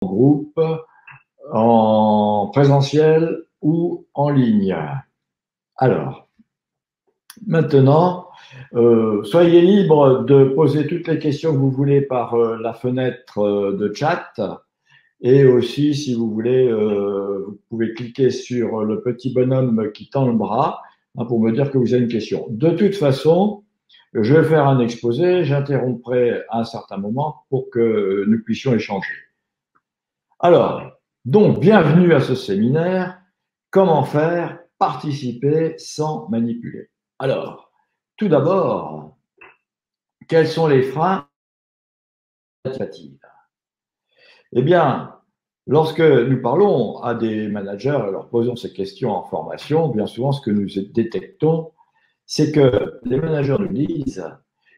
groupe, en présentiel ou en ligne. Alors, maintenant, soyez libre de poser toutes les questions que vous voulez par la fenêtre de chat. Et aussi, si vous voulez, vous pouvez cliquer sur le petit bonhomme qui tend le bras pour me dire que vous avez une question. De toute façon, je vais faire un exposé, j'interromprai à un certain moment pour que nous puissions échanger. Alors, donc, bienvenue à ce séminaire. Comment faire participer sans manipuler? Alors, tout d'abord, quels sont les freins initiatives? Eh bien, lorsque nous parlons à des managers et leur posons ces questions en formation, bien souvent, ce que nous détectons, c'est que les managers nous disent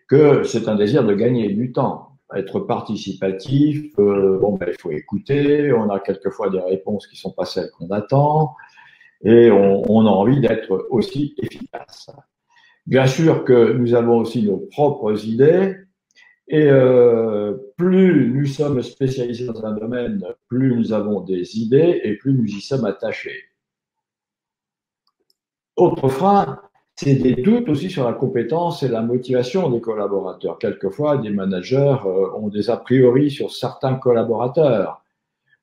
que c'est un désir de gagner du temps, être participatif, il faut écouter, on a quelquefois des réponses qui ne sont pas celles qu'on attend, et on a envie d'être aussi efficace. Bien sûr que nous avons aussi nos propres idées, et plus nous sommes spécialisés dans un domaine, plus nous avons des idées et plus nous y sommes attachés. Autre frein, c'est des doutes aussi sur la compétence et la motivation des collaborateurs. Quelquefois, des managers ont des a priori sur certains collaborateurs.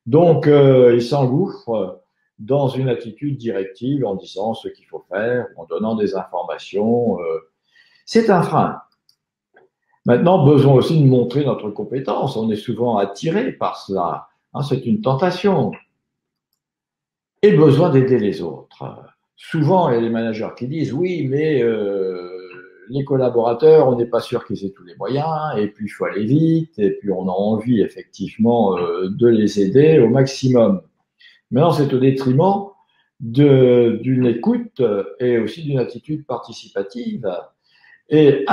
Donc, ils s'engouffrent dans une attitude directive en disant ce qu'il faut faire, en donnant des informations. C'est un frein. Maintenant, besoin aussi de montrer notre compétence. On est souvent attiré par cela. C'est une tentation. Et besoin d'aider les autres. Souvent, il y a des managers qui disent oui, mais les collaborateurs, on n'est pas sûr qu'ils aient tous les moyens, et puis il faut aller vite, et puis on a envie effectivement de les aider au maximum. Maintenant, c'est au détriment d'une écoute et aussi d'une attitude participative. Et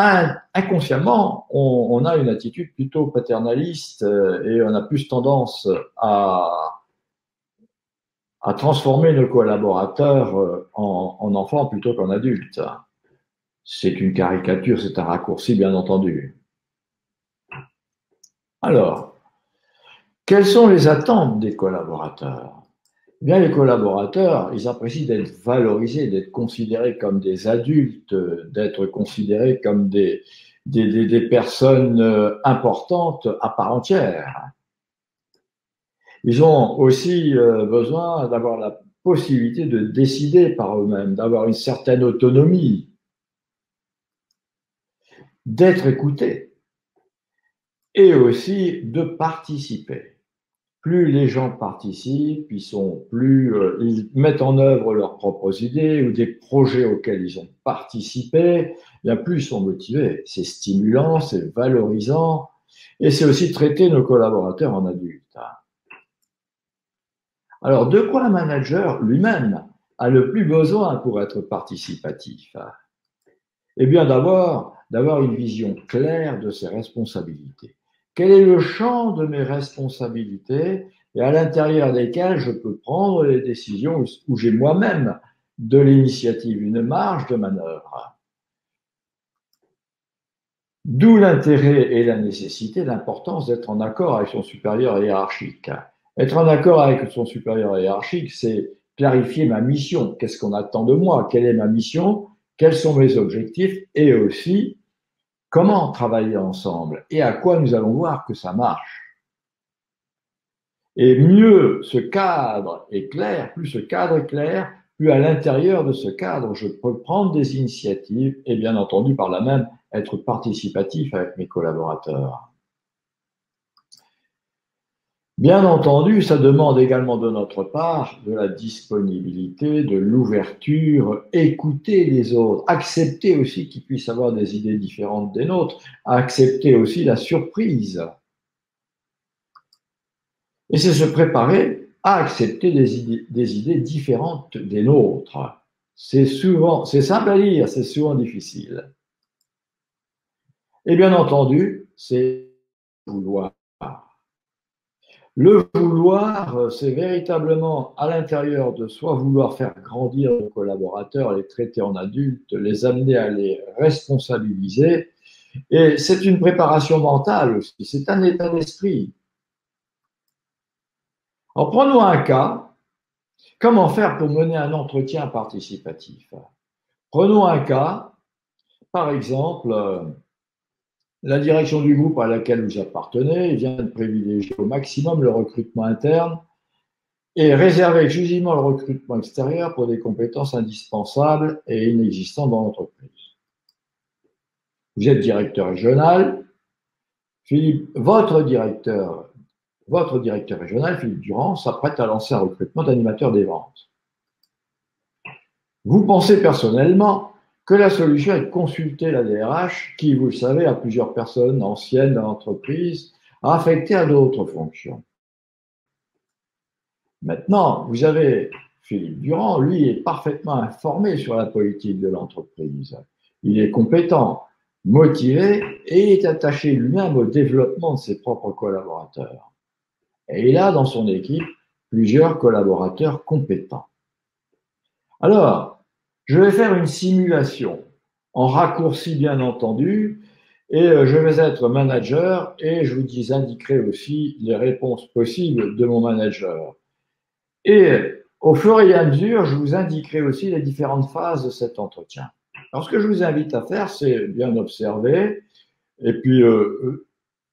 inconsciemment, on a une attitude plutôt paternaliste et on a plus tendance à transformer nos collaborateurs en enfants plutôt qu'en adultes. C'est une caricature, c'est un raccourci, bien entendu. Alors, quelles sont les attentes des collaborateurs? Eh bien, les collaborateurs, ils apprécient d'être valorisés, d'être considérés comme des adultes, d'être considérés comme des personnes importantes à part entière. Ils ont aussi besoin d'avoir la possibilité de décider par eux-mêmes, d'avoir une certaine autonomie, d'être écoutés et aussi de participer. Plus les gens participent, ils mettent en œuvre leurs propres idées ou des projets auxquels ils ont participé, bien plus ils sont motivés. C'est stimulant, c'est valorisant et c'est aussi traiter nos collaborateurs en adultes. Alors, de quoi un manager lui-même a le plus besoin pour être participatif? Eh bien, d'avoir une vision claire de ses responsabilités. Quel est le champ de mes responsabilités et à l'intérieur desquelles je peux prendre les décisions où j'ai moi-même de l'initiative, une marge de manœuvre. D'où l'intérêt et la nécessité, l'importance d'être en accord avec son supérieur hiérarchique. Être en accord avec son supérieur hiérarchique, c'est clarifier ma mission. Qu'est-ce qu'on attend de moi? Quelle est ma mission? Quels sont mes objectifs? Et aussi, comment travailler ensemble? Et à quoi nous allons voir que ça marche? Et mieux ce cadre est clair, plus ce cadre est clair, plus à l'intérieur de ce cadre, je peux prendre des initiatives et bien entendu par là même être participatif avec mes collaborateurs. Bien entendu, ça demande également de notre part de la disponibilité, de l'ouverture, écouter les autres, accepter aussi qu'ils puissent avoir des idées différentes des nôtres, accepter aussi la surprise. Et c'est se préparer à accepter des idées différentes des nôtres. C'est simple à dire, c'est souvent difficile. Et bien entendu, c'est vouloir. Le vouloir, c'est véritablement à l'intérieur de soi vouloir faire grandir nos collaborateurs, les traiter en adultes, les amener à les responsabiliser. Et c'est une préparation mentale aussi, c'est un état d'esprit. Alors, prenons un cas. Comment faire pour mener un entretien participatif? Prenons un cas, par exemple, la direction du groupe à laquelle vous appartenez vient de privilégier au maximum le recrutement interne et réserver exclusivement le recrutement extérieur pour des compétences indispensables et inexistantes dans l'entreprise. Vous êtes directeur régional, Philippe, votre directeur régional, Philippe Durand, s'apprête à lancer un recrutement d'animateur des ventes. Vous pensez personnellement que la solution est de consulter la DRH qui, vous le savez, a plusieurs personnes anciennes dans l'entreprise affectées à d'autres fonctions. Maintenant, vous avez Philippe Durand, lui est parfaitement informé sur la politique de l'entreprise. Il est compétent, motivé et est attaché lui-même au développement de ses propres collaborateurs. Et il a dans son équipe plusieurs collaborateurs compétents. Alors, je vais faire une simulation en raccourci bien entendu et je vais être manager et je vous indiquerai aussi les réponses possibles de mon manager. Et au fur et à mesure, je vous indiquerai aussi les différentes phases de cet entretien. Alors, ce que je vous invite à faire, c'est bien observer et puis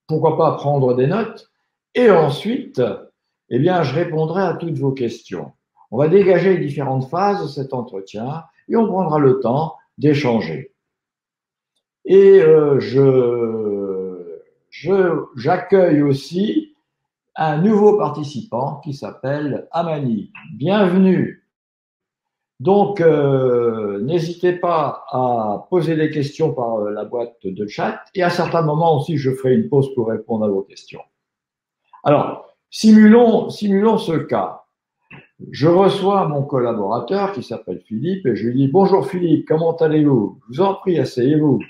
pourquoi pas prendre des notes. Et ensuite, eh bien, je répondrai à toutes vos questions. On va dégager les différentes phases de cet entretien et on prendra le temps d'échanger. Et j'accueille aussi un nouveau participant qui s'appelle Amani. Bienvenue. Donc, n'hésitez pas à poser des questions par la boîte de chat et à certains moments aussi, je ferai une pause pour répondre à vos questions. Alors, simulons ce cas. Je reçois mon collaborateur qui s'appelle Philippe et je lui dis « Bonjour Philippe, comment allez-vous? Je vous en prie, asseyez-vous.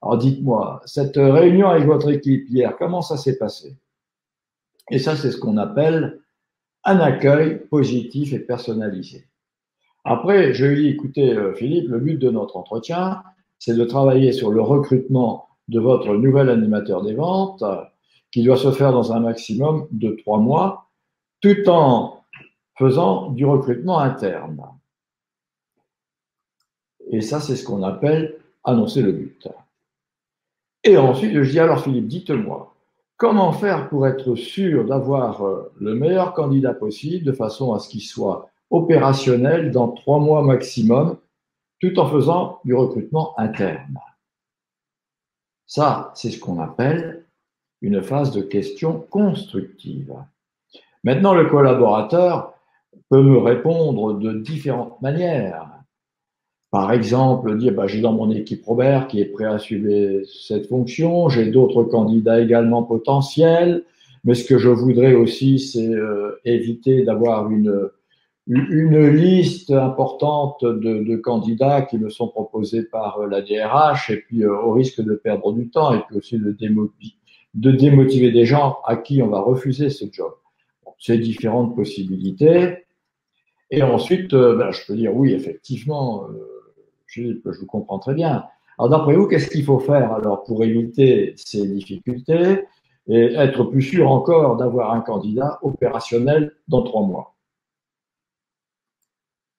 Alors dites-moi, cette réunion avec votre équipe hier, comment ça s'est passé ?» Et ça, c'est ce qu'on appelle un accueil positif et personnalisé. Après, je lui dis « Écoutez Philippe, le but de notre entretien, c'est de travailler sur le recrutement de votre nouvel animateur des ventes qui doit se faire dans un maximum de 3 mois, tout en faisant du recrutement interne. » Et ça, c'est ce qu'on appelle annoncer le but. Et ensuite, je dis, alors Philippe, dites-moi, comment faire pour être sûr d'avoir le meilleur candidat possible de façon à ce qu'il soit opérationnel dans 3 mois maximum, tout en faisant du recrutement interne. Ça, c'est ce qu'on appelle une phase de questions constructive. Maintenant, le collaborateur peut me répondre de différentes manières. Par exemple, dire j'ai dans mon équipe Robert qui est prêt à assumer cette fonction, j'ai d'autres candidats également potentiels, mais ce que je voudrais aussi, c'est éviter d'avoir une liste importante de candidats qui me sont proposés par la DRH et puis au risque de perdre du temps et puis aussi de démotiver des gens à qui on va refuser ce job. Bon, c'est différentes possibilités. Et ensuite, je peux dire oui, effectivement, je vous comprends très bien. Alors d'après vous, qu'est-ce qu'il faut faire alors pour éviter ces difficultés et être plus sûr encore d'avoir un candidat opérationnel dans 3 mois?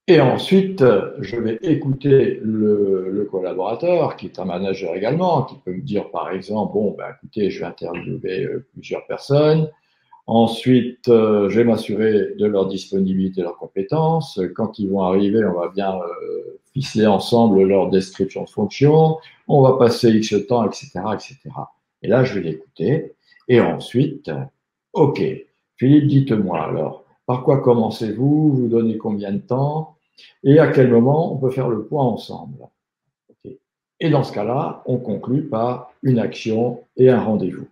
Et ensuite, je vais écouter le collaborateur, qui est un manager également, qui peut me dire par exemple, bon, écoutez, je vais interviewer plusieurs personnes. Ensuite, je vais m'assurer de leur disponibilité, de leurs compétences. Quand ils vont arriver, on va bien ficeler ensemble leur description de fonction. On va passer X temps, etc., etc. Et là, je vais l'écouter. Et ensuite, OK, Philippe, dites-moi alors, par quoi commencez-vous? Vous donnez combien de temps? Et à quel moment on peut faire le point ensemble? Okay. Et dans ce cas-là, on conclut par une action et un rendez-vous.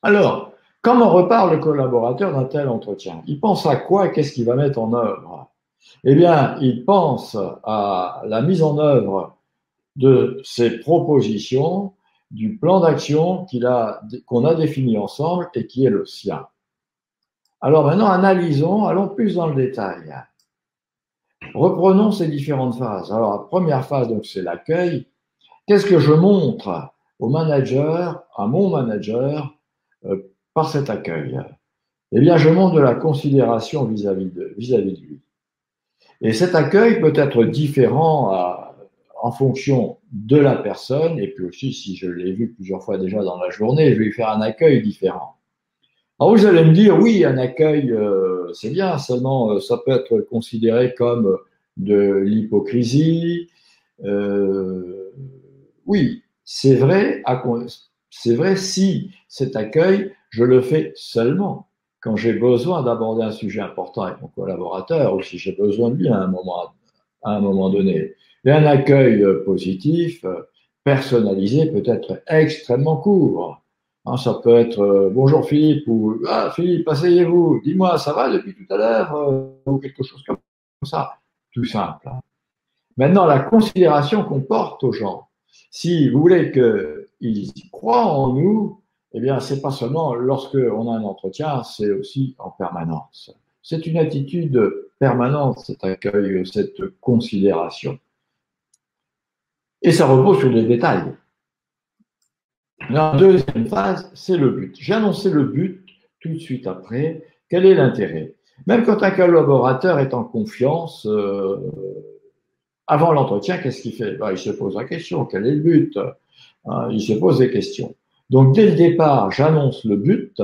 Alors, comment repart le collaborateur d'un tel entretien? Il pense à quoi et qu'est-ce qu'il va mettre en œuvre? Eh bien, il pense à la mise en œuvre de ses propositions, du plan d'action qu'on a défini ensemble et qui est le sien. Alors maintenant, analysons, allons plus dans le détail. Reprenons ces différentes phases. Alors, la première phase, donc, c'est l'accueil. Qu'est-ce que je montre au manager, à mon manager, par cet accueil? eh bien, je montre de la considération vis-à-vis de lui. Et cet accueil peut être différent en fonction de la personne, et puis aussi, si je l'ai vu plusieurs fois déjà dans la journée, je vais lui faire un accueil différent. Alors vous allez me dire, oui, un accueil, c'est bien, seulement ça peut être considéré comme de l'hypocrisie. Oui, c'est vrai, c'est vrai si cet accueil, je le fais seulement quand j'ai besoin d'aborder un sujet important avec mon collaborateur ou si j'ai besoin de lui à un moment donné. Et un accueil positif, personnalisé, peut être extrêmement court. Hein, ça peut être bonjour Philippe ou ah Philippe, asseyez-vous, dis-moi, ça va depuis tout à l'heure ou quelque chose comme ça. Tout simple. Maintenant, la considération qu'on porte aux gens, si vous voulez qu'ils croient en nous, eh bien, c'est pas seulement lorsqu'on a un entretien, c'est aussi en permanence. C'est une attitude permanente, cet accueil, cette considération. Et ça repose sur des détails. La deuxième phase, c'est le but. J'ai annoncé le but tout de suite après. Quel est l'intérêt? Même quand un collaborateur est en confiance, avant l'entretien, qu'est-ce qu'il fait? Il se pose la question, quel est le but? Il se pose des questions. Donc, dès le départ, j'annonce le but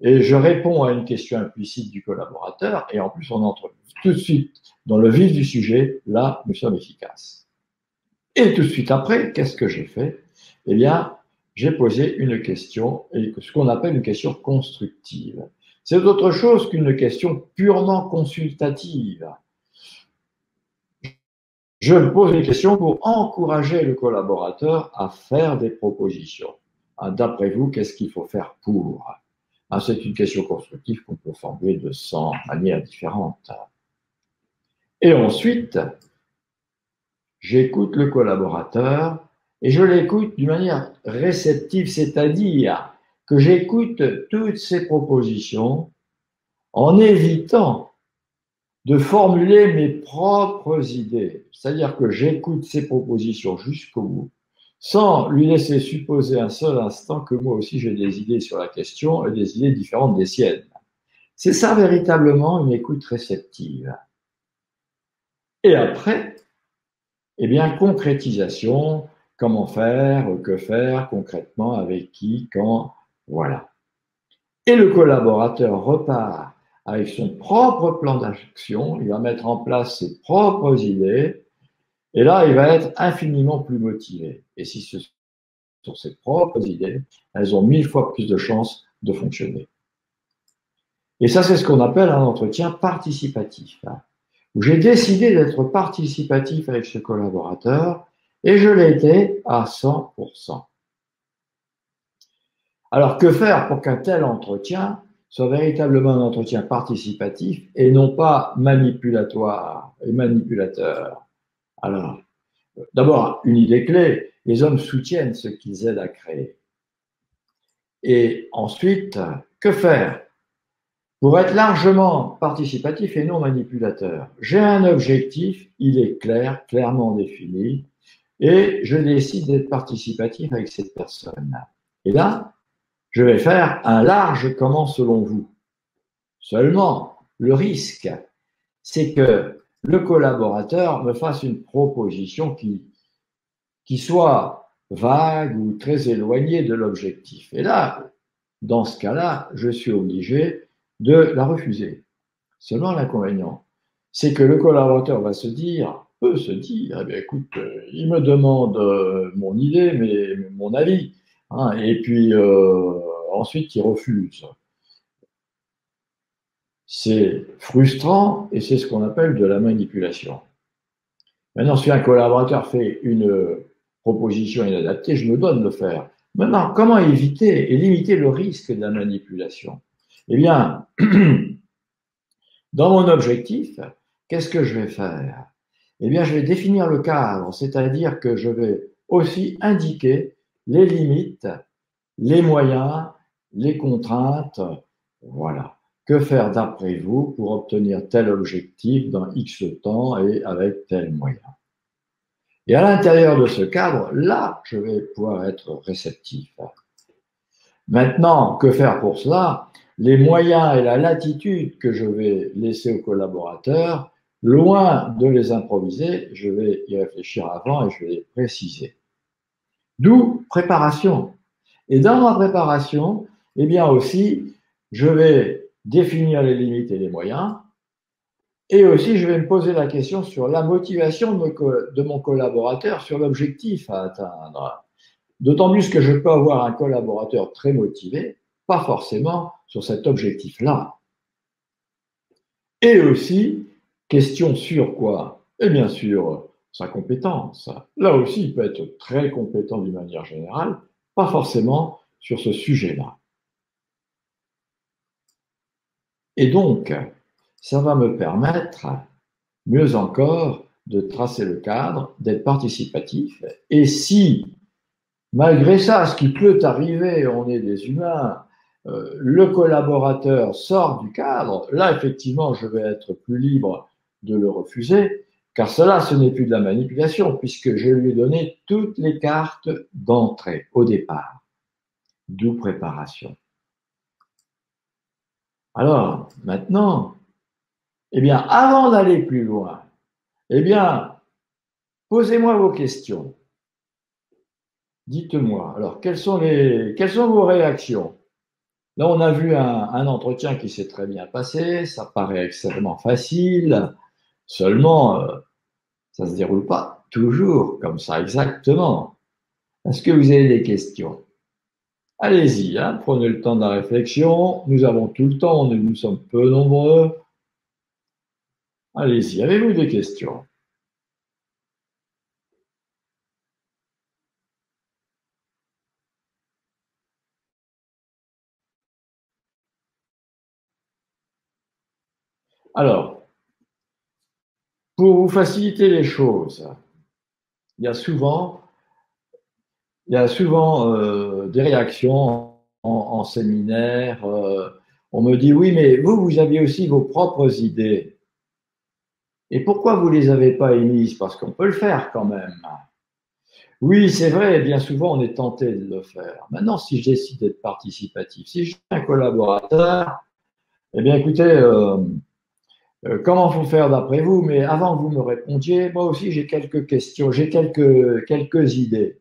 et je réponds à une question implicite du collaborateur et en plus, on entre tout de suite dans le vif du sujet. Là, nous sommes efficaces. Et tout de suite après, qu'est-ce que j'ai fait? Eh bien, j'ai posé une question, ce qu'on appelle une question constructive. C'est autre chose qu'une question purement consultative. Je me pose une question pour encourager le collaborateur à faire des propositions. D'après vous, qu'est-ce qu'il faut faire pour? C'est une question constructive qu'on peut formuler de 100 manières différentes. Et ensuite, j'écoute le collaborateur et je l'écoute d'une manière réceptive, c'est-à-dire que j'écoute toutes ses propositions en évitant de formuler mes propres idées. C'est-à-dire que j'écoute ses propositions jusqu'au bout, sans lui laisser supposer un seul instant que moi aussi j'ai des idées sur la question et des idées différentes des siennes. C'est ça véritablement une écoute réceptive. Et après, eh bien, concrétisation, comment faire, que faire concrètement, avec qui, quand, voilà. Et le collaborateur repart avec son propre plan d'action, il va mettre en place ses propres idées, et là, il va être infiniment plus motivé. Et si ce sont ses propres idées, elles ont 1000 fois plus de chances de fonctionner. Et ça, c'est ce qu'on appelle un entretien participatif, où j'ai décidé d'être participatif avec ce collaborateur, et je l'ai été à 100%. Alors, que faire pour qu'un tel entretien soit véritablement un entretien participatif et non pas manipulatoire et manipulateur? Alors, d'abord, une idée clé, les hommes soutiennent ce qu'ils aident à créer. Et ensuite, que faire pour être largement participatif et non manipulateur? J'ai un objectif, il est clair, clairement défini, et je décide d'être participatif avec cette personne. Et là, je vais faire un large comment selon vous. Seulement, le risque, c'est que le collaborateur me fasse une proposition qui soit vague ou très éloignée de l'objectif. Et là, dans ce cas-là, je suis obligé de la refuser. Seulement l'inconvénient, c'est que le collaborateur peut se dire, eh bien, écoute, il me demande mon idée, mais mon avis, hein, et puis ensuite il refuse. C'est frustrant et c'est ce qu'on appelle de la manipulation. Maintenant, si un collaborateur fait une proposition inadaptée, je me dois de le faire. Maintenant, comment éviter et limiter le risque de la manipulation? Eh bien, dans mon objectif, qu'est-ce que je vais faire? Eh bien, je vais définir le cadre, c'est-à-dire que je vais aussi indiquer les limites, les moyens, les contraintes, voilà. Que faire d'après vous pour obtenir tel objectif dans X temps et avec tel moyen? Et à l'intérieur de ce cadre, là, je vais pouvoir être réceptif. Maintenant, que faire pour cela? les moyens et la latitude que je vais laisser aux collaborateurs, loin de les improviser, je vais y réfléchir avant et je vais les préciser. D'où préparation. Et dans ma préparation, eh bien aussi, je vais définir les limites et les moyens. Et aussi, je vais me poser la question sur la motivation de mon collaborateur, sur l'objectif à atteindre. D'autant plus que je peux avoir un collaborateur très motivé, pas forcément sur cet objectif-là. Et aussi, question sur quoi? Et bien sûr, sa compétence. Là aussi, il peut être très compétent d'une manière générale, pas forcément sur ce sujet-là. Et donc, ça va me permettre, mieux encore, de tracer le cadre, d'être participatif. Et si, malgré ça, ce qui peut arriver, on est des humains, le collaborateur sort du cadre, là, effectivement, je vais être plus libre de le refuser, car cela, ce n'est plus de la manipulation, puisque je lui ai donné toutes les cartes d'entrée au départ, d'où préparation. Alors, maintenant, eh bien, avant d'aller plus loin, eh bien, posez-moi vos questions. Dites-moi, alors, quelles sont vos réactions? Là, on a vu un entretien qui s'est très bien passé, ça paraît extrêmement facile, seulement, ça ne se déroule pas toujours comme ça, exactement. Est-ce que vous avez des questions? Allez-y, hein, prenez le temps de la réflexion, nous avons tout le temps, nous sommes peu nombreux. Allez-y, avez-vous des questions? Alors, pour vous faciliter les choses, il y a souvent, des réactions en séminaire. On me dit, oui, mais vous aviez aussi vos propres idées. Et pourquoi vous ne les avez pas émises? Parce qu'on peut le faire quand même. Oui, c'est vrai, bien souvent on est tenté de le faire. Maintenant, si je décide d'être participatif, si je suis un collaborateur, eh bien écoutez, comment faut faire d'après vous? Mais avant que vous me répondiez, moi aussi j'ai quelques questions, j'ai quelques idées.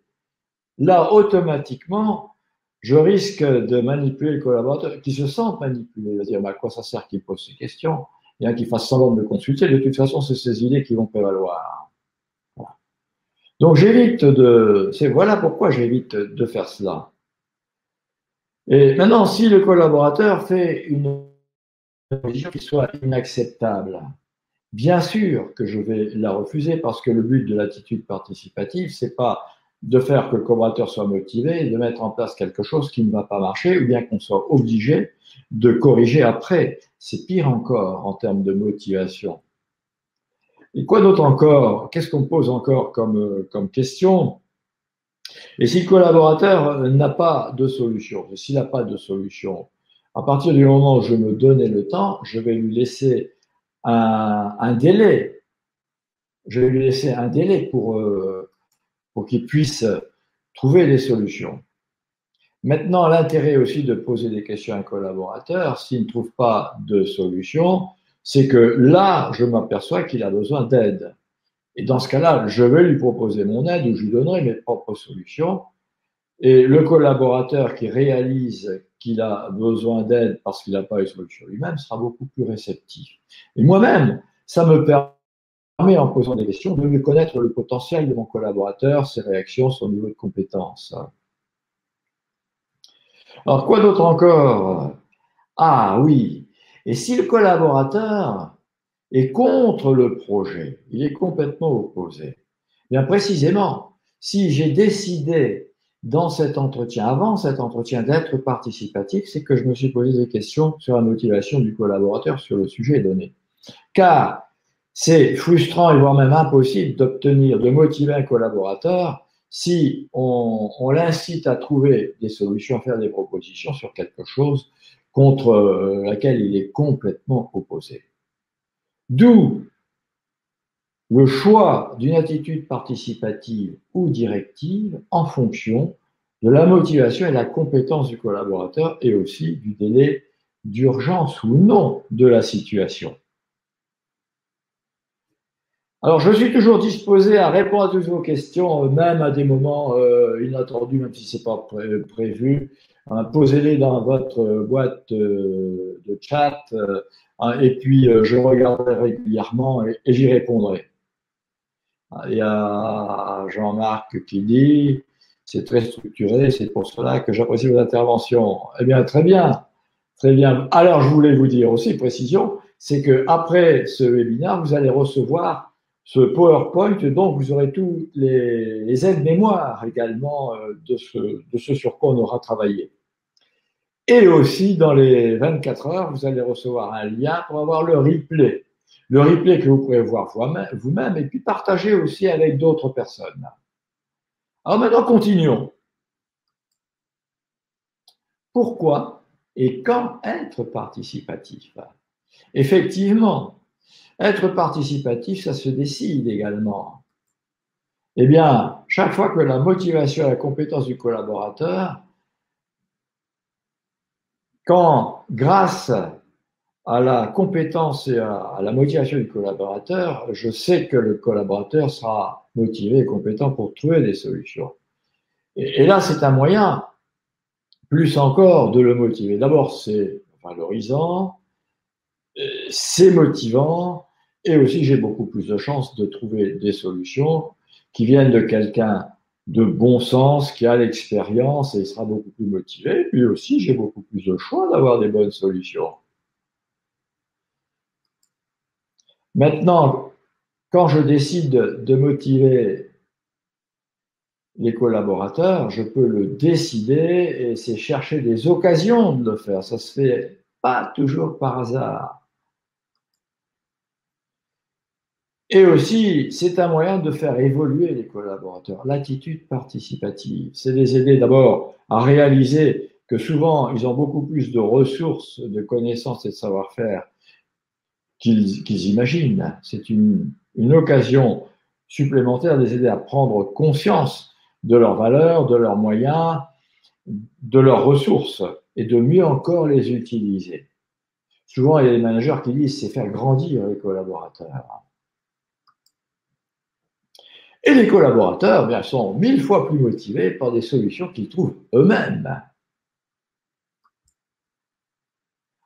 Là, automatiquement, je risque de manipuler le collaborateur qui se sent manipulé. Il va dire, à quoi ça sert qu'il pose ces questions? Bien qu'il fasse semblant de me consulter, de toute façon, c'est ces idées qui vont prévaloir. Voilà. Donc, voilà pourquoi j'évite de faire cela. Et maintenant, si le collaborateur fait une position qui soit inacceptable, bien sûr que je vais la refuser parce que le but de l'attitude participative, c'est pas de faire que le collaborateur soit motivé et de mettre en place quelque chose qui ne va pas marcher ou bien qu'on soit obligé de corriger après. C'est pire encore en termes de motivation. Et quoi d'autre encore? Qu'est-ce qu'on pose encore comme question? Et si le collaborateur n'a pas de solution, s'il n'a pas de solution, à partir du moment où je me donnais le temps, je vais lui laisser un délai. Je vais lui laisser un délai pour qu'il puisse trouver des solutions. Maintenant, l'intérêt aussi de poser des questions à un collaborateur, s'il ne trouve pas de solution, c'est que là, je m'aperçois qu'il a besoin d'aide. Et dans ce cas-là, je vais lui proposer mon aide ou je lui donnerai mes propres solutions. Et le collaborateur qui réalise qu'il a besoin d'aide parce qu'il n'a pas eu de solution lui-même sera beaucoup plus réceptif. Et moi-même, ça me permet, en posant des questions, de mieux connaître le potentiel de mon collaborateur, ses réactions, son niveau de compétence. Alors, quoi d'autre encore? Ah oui, et si le collaborateur est contre le projet, il est complètement opposé, bien précisément, si j'ai décidé dans cet entretien, avant cet entretien, d'être participatif, c'est que je me suis posé des questions sur la motivation du collaborateur sur le sujet donné. Car c'est frustrant et voire même impossible d'obtenir, de motiver un collaborateur si on l'incite à trouver des solutions, à faire des propositions sur quelque chose contre laquelle il est complètement opposé. D'où le choix d'une attitude participative ou directive en fonction de la motivation et de la compétence du collaborateur et aussi du délai d'urgence ou non de la situation. Alors, je suis toujours disposé à répondre à toutes vos questions, même à des moments inattendus, même si ce n'est pas prévu. Hein, posez-les dans votre boîte de chat hein, et puis je regarderai régulièrement et j'y répondrai. Il y a Jean-Marc qui dit c'est très structuré, c'est pour cela que j'apprécie vos interventions. Eh bien, très bien, très bien. Alors, je voulais vous dire aussi, précision, c'est qu'après ce webinaire, vous allez recevoir ce PowerPoint, donc vous aurez toutes les aides-mémoires également de ce sur quoi on aura travaillé. Et aussi, dans les 24 heures, vous allez recevoir un lien pour avoir le replay. Le replay que vous pouvez voir vous-même et puis partager aussi avec d'autres personnes. Alors maintenant, continuons. Pourquoi et quand être participatif? Effectivement, être participatif, ça se décide également. Eh bien, chaque fois que la motivation et la compétence du collaborateur, quand grâce à la compétence et à la motivation du collaborateur, je sais que le collaborateur sera motivé et compétent pour trouver des solutions. Et là, c'est un moyen, plus encore, de le motiver. D'abord, c'est valorisant, c'est motivant, et aussi j'ai beaucoup plus de chances de trouver des solutions qui viennent de quelqu'un de bon sens, qui a l'expérience et sera beaucoup plus motivé. Puis aussi, j'ai beaucoup plus de choix d'avoir des bonnes solutions. Maintenant, quand je décide de motiver les collaborateurs, je peux le décider et c'est chercher des occasions de le faire. Ça se fait pas toujours par hasard. Et aussi, c'est un moyen de faire évoluer les collaborateurs. L'attitude participative, c'est les aider d'abord à réaliser que souvent, ils ont beaucoup plus de ressources, de connaissances et de savoir-faire qu'ils imaginent. C'est une occasion supplémentaire de les aider à prendre conscience de leurs valeurs, de leurs moyens, de leurs ressources et de mieux encore les utiliser. Souvent, il y a des managers qui disent c'est faire grandir les collaborateurs. Et les collaborateurs bien, sont 1000 fois plus motivés par des solutions qu'ils trouvent eux-mêmes.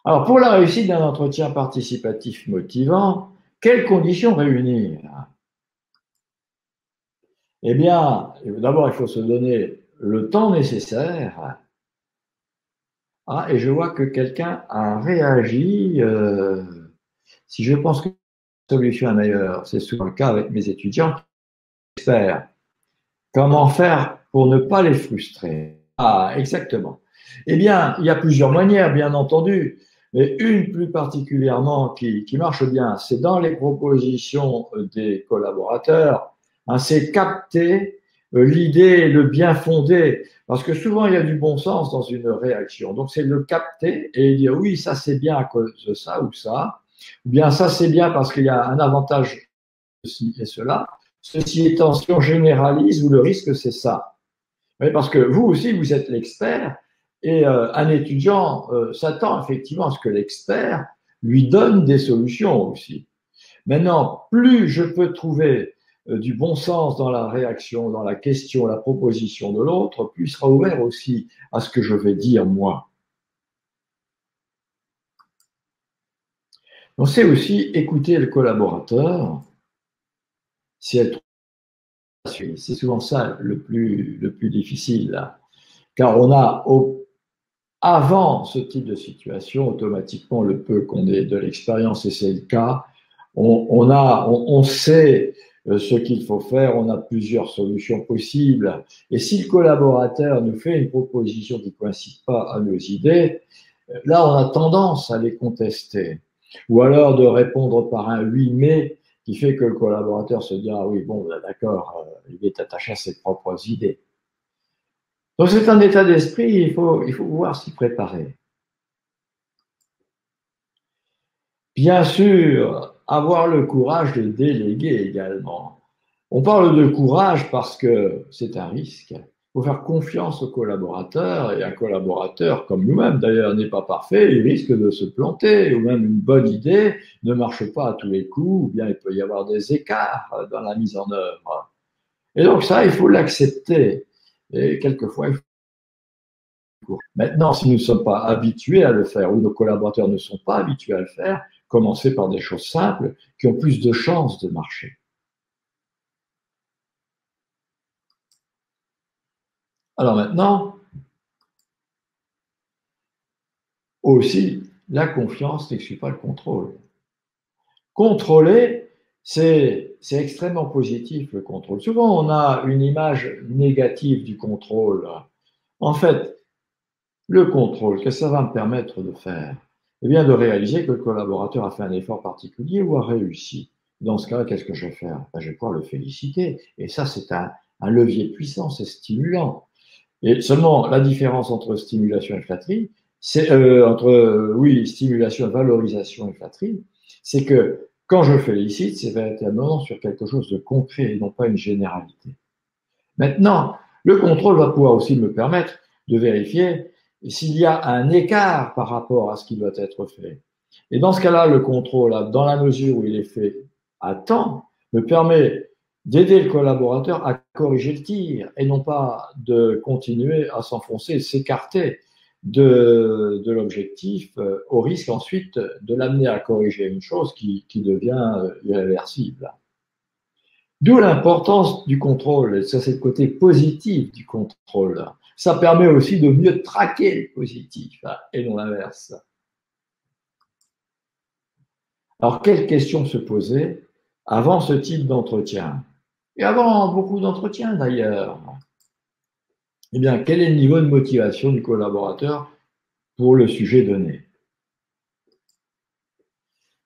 Alors, pour la réussite d'un entretien participatif motivant, quelles conditions réunir? Eh bien, d'abord, il faut se donner le temps nécessaire. Ah, et je vois que quelqu'un a réagi. Si je pense que la solution est meilleure, c'est souvent le cas avec mes étudiants. Experts. Comment faire pour ne pas les frustrer? Ah, exactement. Eh bien, il y a plusieurs manières, bien entendu, mais une plus particulièrement qui marche bien, c'est dans les propositions des collaborateurs, hein, c'est capter l'idée, le bien fondé, parce que souvent il y a du bon sens dans une réaction. Donc c'est le capter et dire oui, ça c'est bien à cause de ça ou ça, ou bien ça c'est bien parce qu'il y a un avantage ceci et cela. Ceci étant, si on généralise, ou le risque c'est ça. Oui, parce que vous aussi, vous êtes l'expert et un étudiant s'attend effectivement à ce que l'expert lui donne des solutions aussi. Maintenant, plus je peux trouver du bon sens dans la réaction, dans la question, la proposition de l'autre, plus il sera ouvert aussi à ce que je vais dire moi. On sait aussi écouter le collaborateur, si elle trouve. C'est souvent ça le plus difficile, là. Car on a avant ce type de situation, automatiquement, le peu qu'on ait de l'expérience, et c'est le cas, on sait ce qu'il faut faire, on a plusieurs solutions possibles. Et si le collaborateur nous fait une proposition qui ne coïncide pas à nos idées, là, on a tendance à les contester. Ou alors de répondre par un oui, mais, qui fait que le collaborateur se dit, ah oui, bon, d'accord, il est attaché à ses propres idées. Donc c'est un état d'esprit, il faut pouvoir s'y préparer. Bien sûr, avoir le courage de déléguer également. On parle de courage parce que c'est un risque, faut faire confiance aux collaborateurs, et un collaborateur, comme nous-mêmes d'ailleurs, n'est pas parfait, il risque de se planter, ou même une bonne idée ne marche pas à tous les coups, ou bien il peut y avoir des écarts dans la mise en œuvre. Et donc ça, il faut l'accepter. Et quelquefois, il faut... Maintenant, si nous ne sommes pas habitués à le faire, ou nos collaborateurs ne sont pas habitués à le faire, commencer par des choses simples qui ont plus de chances de marcher. Alors maintenant, aussi, la confiance n'exclut pas le contrôle. Contrôler, c'est extrêmement positif, le contrôle. Souvent, on a une image négative du contrôle. En fait, le contrôle, qu'est-ce que ça va me permettre de faire? Eh bien, de réaliser que le collaborateur a fait un effort particulier ou a réussi. Dans ce cas-là, qu'est-ce que je vais faire? Ben, je vais pouvoir le féliciter. Et ça, c'est un levier puissant, c'est stimulant. Et seulement, la différence entre stimulation et flatterie, c'est oui, stimulation, valorisation et flatterie, c'est que quand je félicite, c'est véritablement sur quelque chose de concret et non pas une généralité. Maintenant, le contrôle va pouvoir aussi me permettre de vérifier s'il y a un écart par rapport à ce qui doit être fait. Et dans ce cas-là, le contrôle, dans la mesure où il est fait à temps, me permet d'aider le collaborateur à corriger le tir et non pas de continuer à s'enfoncer, s'écarter de l'objectif au risque ensuite de l'amener à corriger une chose qui devient irréversible. D'où l'importance du contrôle, et ça c'est le côté positif du contrôle. Ça permet aussi de mieux traquer le positif et non l'inverse. Alors, quelles questions se poser avant ce type d'entretien? Et avant beaucoup d'entretiens d'ailleurs. Eh bien, quel est le niveau de motivation du collaborateur pour le sujet donné?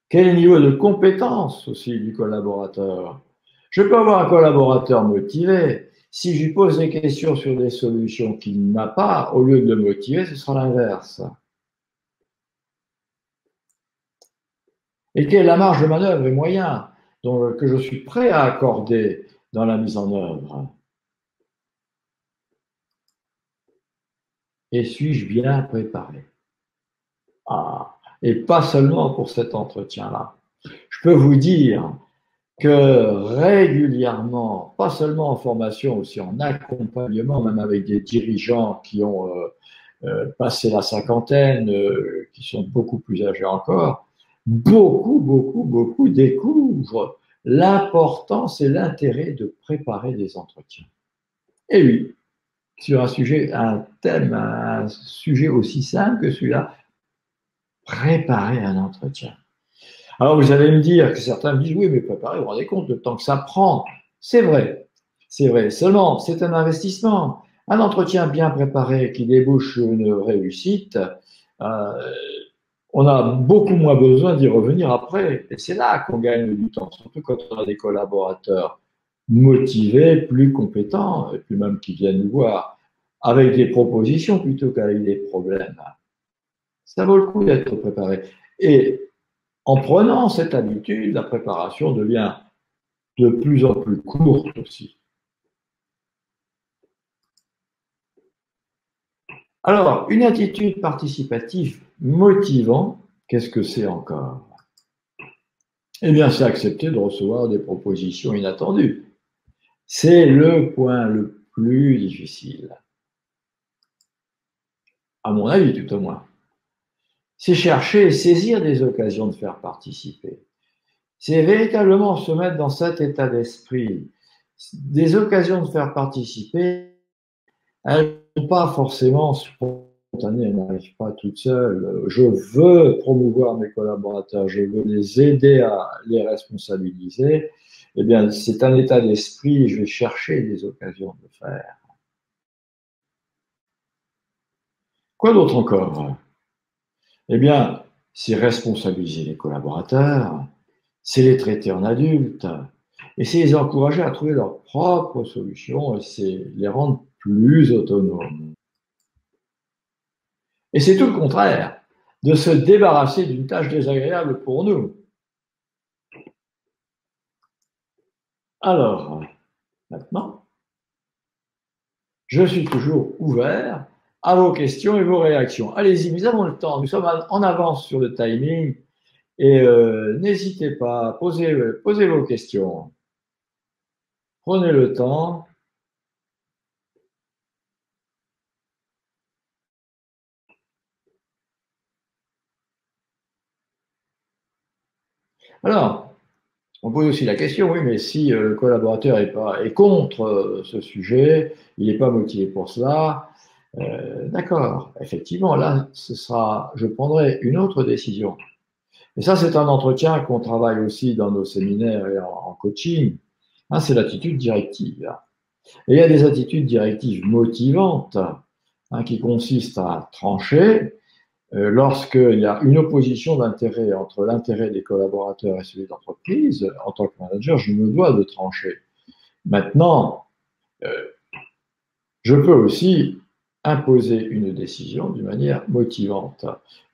Quel est le niveau de compétence aussi du collaborateur? Je peux avoir un collaborateur motivé. Si je lui pose des questions sur des solutions qu'il n'a pas, au lieu de le motiver, ce sera l'inverse. Et quelle est la marge de manœuvre et moyens que je suis prêt à accorder dans la mise en œuvre? Et suis-je bien préparé? Ah, et pas seulement pour cet entretien-là. Je peux vous dire que régulièrement, pas seulement en formation, aussi en accompagnement, même avec des dirigeants qui ont passé la cinquantaine, qui sont beaucoup plus âgés encore, beaucoup découvrent l'importance et l'intérêt de préparer des entretiens. Et oui, sur un sujet, un thème, un sujet aussi simple que celui-là, préparer un entretien. Alors vous allez me dire que certains me disent oui, mais préparer, vous vous rendez compte le temps que ça prend. C'est vrai, c'est vrai. Seulement, c'est un investissement. Un entretien bien préparé qui débouche sur une réussite, euh, on a beaucoup moins besoin d'y revenir après. Et c'est là qu'on gagne du temps, surtout quand on a des collaborateurs motivés, plus compétents, et puis même qui viennent nous voir avec des propositions plutôt qu'avec des problèmes. Ça vaut le coup d'être préparé. Et en prenant cette habitude, la préparation devient de plus en plus courte aussi. Alors, une attitude participative motivante, qu'est-ce que c'est encore? Eh bien, c'est accepter de recevoir des propositions inattendues. C'est le point le plus difficile, à mon avis tout au moins. C'est chercher et saisir des occasions de faire participer. C'est véritablement se mettre dans cet état d'esprit. Des occasions de faire participer, elles ne sont pas forcément spontanées, elles n'arrivent pas toutes seules. Je veux promouvoir mes collaborateurs, je veux les aider à les responsabiliser. Eh bien, c'est un état d'esprit et je vais chercher des occasions de le faire. Quoi d'autre encore? Eh bien, c'est responsabiliser les collaborateurs, c'est les traiter en adultes, et c'est les encourager à trouver leurs propres solutions et c'est les rendre plus autonomes. Et c'est tout le contraire, de se débarrasser d'une tâche désagréable pour nous. Alors, maintenant, Je suis toujours ouvert à vos questions et vos réactions. Allez-y, nous avons le temps, nous sommes en avance sur le timing et n'hésitez pas, posez vos questions. Prenez le temps. Alors, on pose aussi la question, oui, mais si le collaborateur est contre ce sujet, il n'est pas motivé pour cela, d'accord, effectivement, là, je prendrai une autre décision. Et ça, c'est un entretien qu'on travaille aussi dans nos séminaires et en coaching. Hein, c'est l'attitude directive. Et il y a des attitudes directives motivantes, hein, qui consistent à trancher lorsqu'il y a une opposition d'intérêt entre l'intérêt des collaborateurs et celui de l'entreprise. En tant que manager, je me dois de trancher. Maintenant, euh, je peux aussi imposer une décision d'une manière motivante.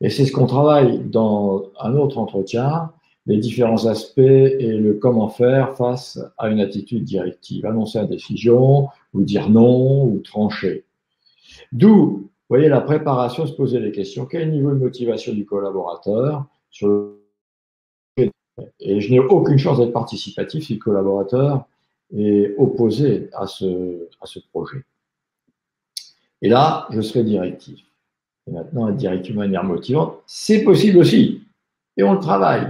Et c'est ce qu'on travaille dans un autre entretien, les différents aspects et le comment faire face à une attitude directive. Annoncer une décision, ou dire non, ou trancher. D'où, vous voyez, la préparation, se poser les questions. Quel niveau de motivation du collaborateur sur Et je n'ai aucune chance d'être participatif si le collaborateur est opposé à ce projet. Et là, je serai directif. Et maintenant, être directif de manière motivante, c'est possible aussi. Et on le travaille.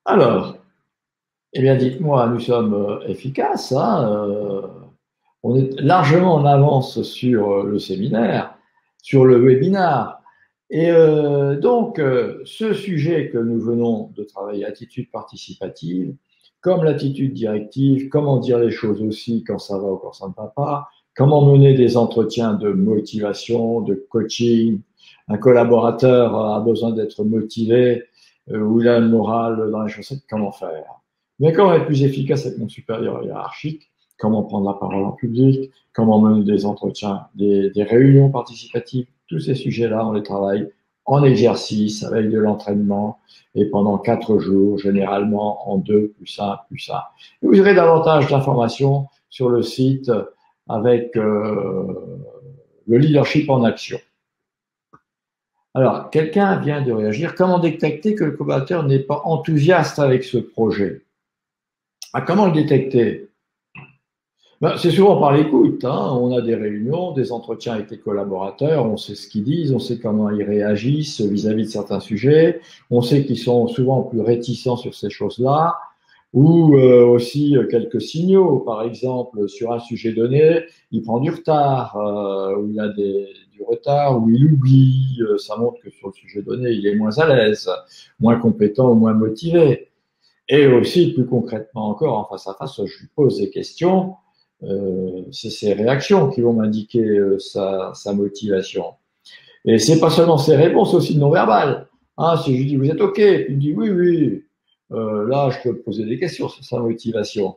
Alors, eh bien, dites-moi, nous sommes efficaces. Hein, on est largement en avance sur le séminaire, sur le webinar. Et donc, ce sujet que nous venons de travailler, attitude participative, comme l'attitude directive, comment dire les choses aussi quand ça va ou quand ça ne va pas, comment mener des entretiens de motivation, de coaching. Un collaborateur a besoin d'être motivé ou il a le moral dans les chaussettes, comment faire? Mais comment être plus efficace avec mon supérieur hiérarchique? Comment prendre la parole en public? Comment mener des entretiens, des réunions participatives? Tous ces sujets-là, on les travaille en exercice avec de l'entraînement et pendant 4 jours, généralement en 2 plus 1 plus 1. Et vous aurez davantage d'informations sur le site avec le leadership en action. Alors, quelqu'un vient de réagir. Comment détecter que le collaborateur n'est pas enthousiaste avec ce projet? Comment le détecter? C'est souvent par l'écoute. Hein. On a des réunions, des entretiens avec les collaborateurs, on sait ce qu'ils disent, on sait comment ils réagissent vis-à-vis de certains sujets, on sait qu'ils sont souvent plus réticents sur ces choses-là, ou aussi quelques signaux. Par exemple, sur un sujet donné, il prend du retard, ou il a du retard, ou il oublie. Ça montre que sur le sujet donné, il est moins à l'aise, moins compétent ou moins motivé. Et aussi, plus concrètement encore, en face à face, je lui pose des questions. C'est ses réactions qui vont m'indiquer sa motivation. Et c'est pas seulement ses réponses, c'est aussi non-verbal. Hein, si je lui dis vous êtes OK, puis il me dit oui, oui, là je peux poser des questions sur sa motivation.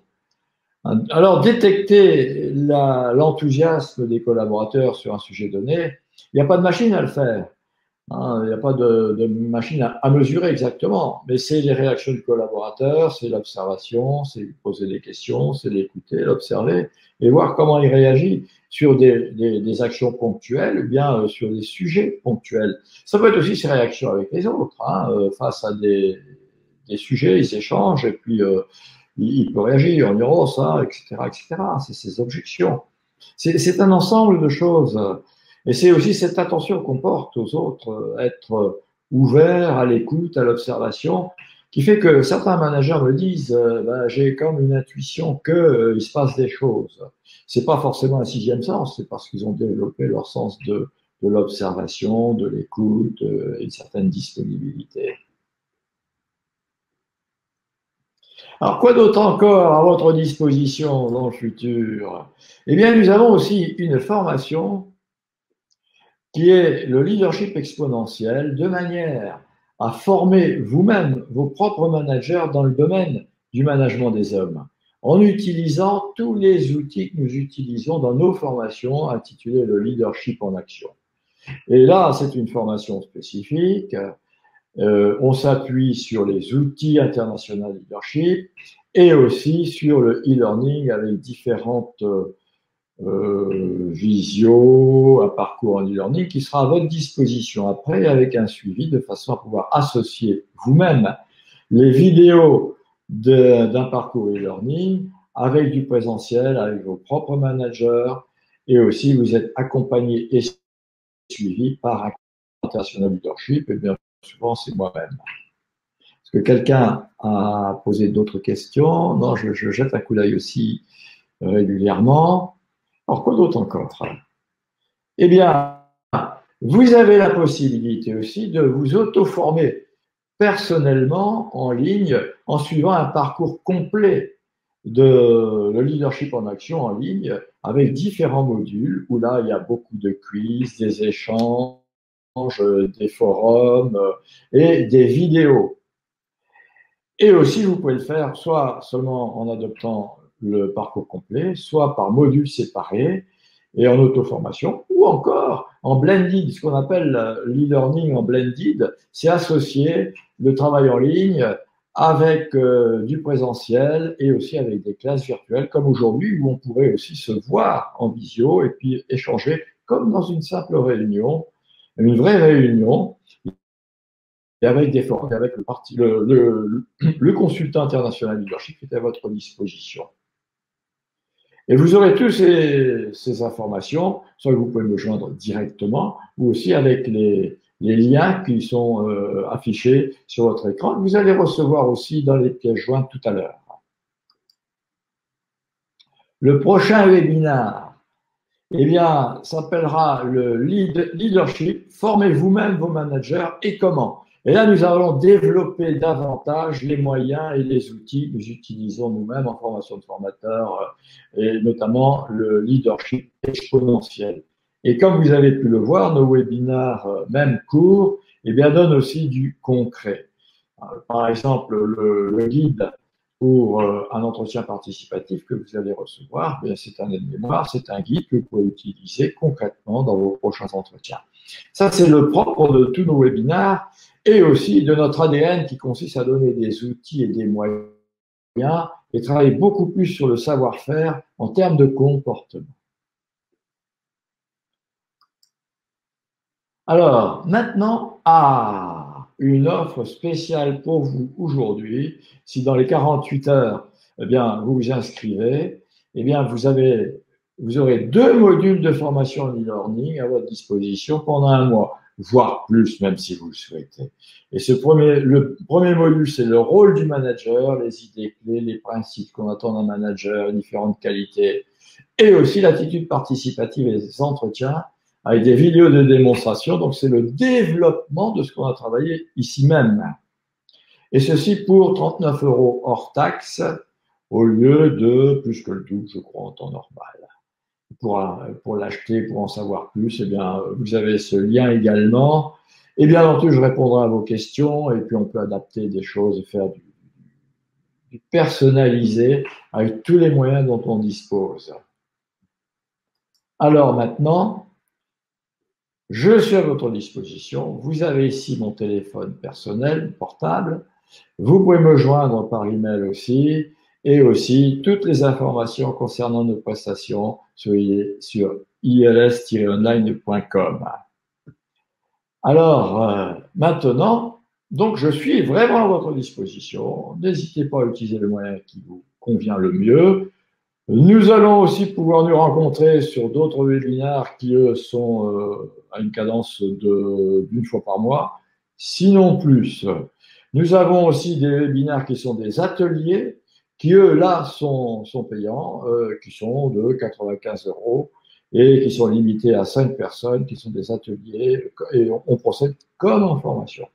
Alors détecter l'enthousiasme des collaborateurs sur un sujet donné, il n'y a pas de machine à le faire. Hein, il n'y a pas de machine à mesurer exactement, mais c'est les réactions du collaborateur, c'est l'observation, c'est lui poser des questions, c'est l'écouter, l'observer et voir comment il réagit sur des actions ponctuelles ou bien sur des sujets ponctuels. Ça peut être aussi ses réactions avec les autres, hein, face à des sujets, ils s'échangent et puis il peut réagir en disant oh ça, etc., etc. C'est ses objections. C'est un ensemble de choses. Et c'est aussi cette attention qu'on porte aux autres, être ouvert à l'écoute, à l'observation, qui fait que certains managers me disent j'ai comme une intuition qu'il se passe des choses. C'est pas forcément un sixième sens, c'est parce qu'ils ont développé leur sens de l'observation, de l'écoute et une certaine disponibilité. Alors, quoi d'autre encore à votre disposition dans le futur? Eh bien, nous avons aussi une formation qui est le leadership exponentiel, de manière à former vous-même vos propres managers dans le domaine du management des hommes, en utilisant tous les outils que nous utilisons dans nos formations intitulées le leadership en action. Et là, c'est une formation spécifique. On s'appuie sur les outils internationaux leadership et aussi sur le e-learning avec différentes visio, un parcours en e-learning qui sera à votre disposition après avec un suivi de façon à pouvoir associer vous-même les vidéos d'un parcours e-learning avec du présentiel, avec vos propres managers et aussi vous êtes accompagné et suivi par un international leadership et bien souvent c'est moi-même. Est-ce que quelqu'un a posé d'autres questions? Non, je jette un coup d'œil aussi régulièrement. Alors, quoi d'autre encore? Eh bien, vous avez la possibilité aussi de vous auto-former personnellement en ligne en suivant un parcours complet de le leadership en action en ligne avec différents modules où là, il y a beaucoup de quiz, des échanges, des forums et des vidéos. Et aussi, vous pouvez le faire soit seulement en adoptant le parcours complet, soit par modules séparés et en auto-formation, ou encore en blended, ce qu'on appelle l'e-learning en blended, c'est associer le travail en ligne avec du présentiel et aussi avec des classes virtuelles, comme aujourd'hui, où on pourrait aussi se voir en visio et puis échanger comme dans une simple réunion, une vraie réunion, et avec des forums, avec le consultant international leadership qui est à votre disposition. Et vous aurez tous ces informations, soit que vous pouvez me joindre directement, ou aussi avec les liens qui sont affichés sur votre écran, que vous allez recevoir aussi dans les pièces jointes tout à l'heure. Le prochain webinaire, eh bien, s'appellera le leadership. Formez vous-même vos managers et comment? Et là, nous allons développer davantage les moyens et les outils que nous utilisons nous-mêmes en formation de formateurs et notamment le leadership exponentiel. Et comme vous avez pu le voir, nos webinaires, même courts, eh bien, donnent aussi du concret. Par exemple, le guide pour un entretien participatif que vous allez recevoir, c'est un aide-mémoire, c'est un guide que vous pouvez utiliser concrètement dans vos prochains entretiens. Ça, c'est le propre de tous nos webinaires et aussi de notre ADN qui consiste à donner des outils et des moyens et travailler beaucoup plus sur le savoir-faire en termes de comportement. Alors, maintenant, une offre spéciale pour vous aujourd'hui. Si dans les 48 heures, eh bien, vous vous inscrivez, eh bien, vous aurez 2 modules de formation en e-learning à votre disposition pendant un mois, voire plus, même si vous le souhaitez. Et le premier module, c'est le rôle du manager, les idées clés, les principes qu'on attend d'un manager, les différentes qualités, et aussi l'attitude participative et les entretiens avec des vidéos de démonstration. Donc, c'est le développement de ce qu'on a travaillé ici même. Et ceci pour 39 € hors taxe au lieu de plus que le double, je crois, en temps normal. Pour l'acheter, pour en savoir plus, eh bien, vous avez ce lien également. Et bien entendu, je répondrai à vos questions et puis on peut adapter des choses et faire du personnalisé avec tous les moyens dont on dispose. Alors maintenant, je suis à votre disposition. Vous avez ici mon téléphone personnel, portable. Vous pouvez me joindre par email aussi. Et aussi toutes les informations concernant nos prestations sur ils-online.com. Alors, maintenant, donc je suis vraiment à votre disposition. N'hésitez pas à utiliser le moyen qui vous convient le mieux. Nous allons aussi pouvoir nous rencontrer sur d'autres webinaires qui, eux, sont à une cadence d'une fois par mois, sinon plus. Nous avons aussi des webinaires qui sont des ateliers qui, eux, là, sont payants, qui sont de 95 € et qui sont limités à 5 personnes, qui sont des ateliers et on procède comme en formation.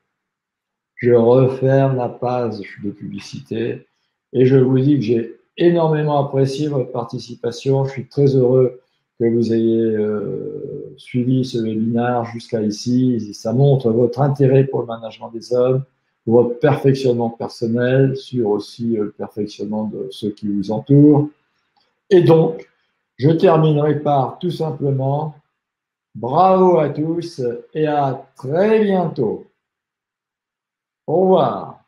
Je referme la page de publicité et je vous dis que j'ai énormément apprécié votre participation. Je suis très heureux que vous ayez suivi ce webinaire jusqu'à ici. Ça montre votre intérêt pour le management des hommes, pour votre perfectionnement personnel, sur aussi le perfectionnement de ceux qui vous entourent. Et donc, je terminerai par tout simplement, bravo à tous et à très bientôt. Au revoir.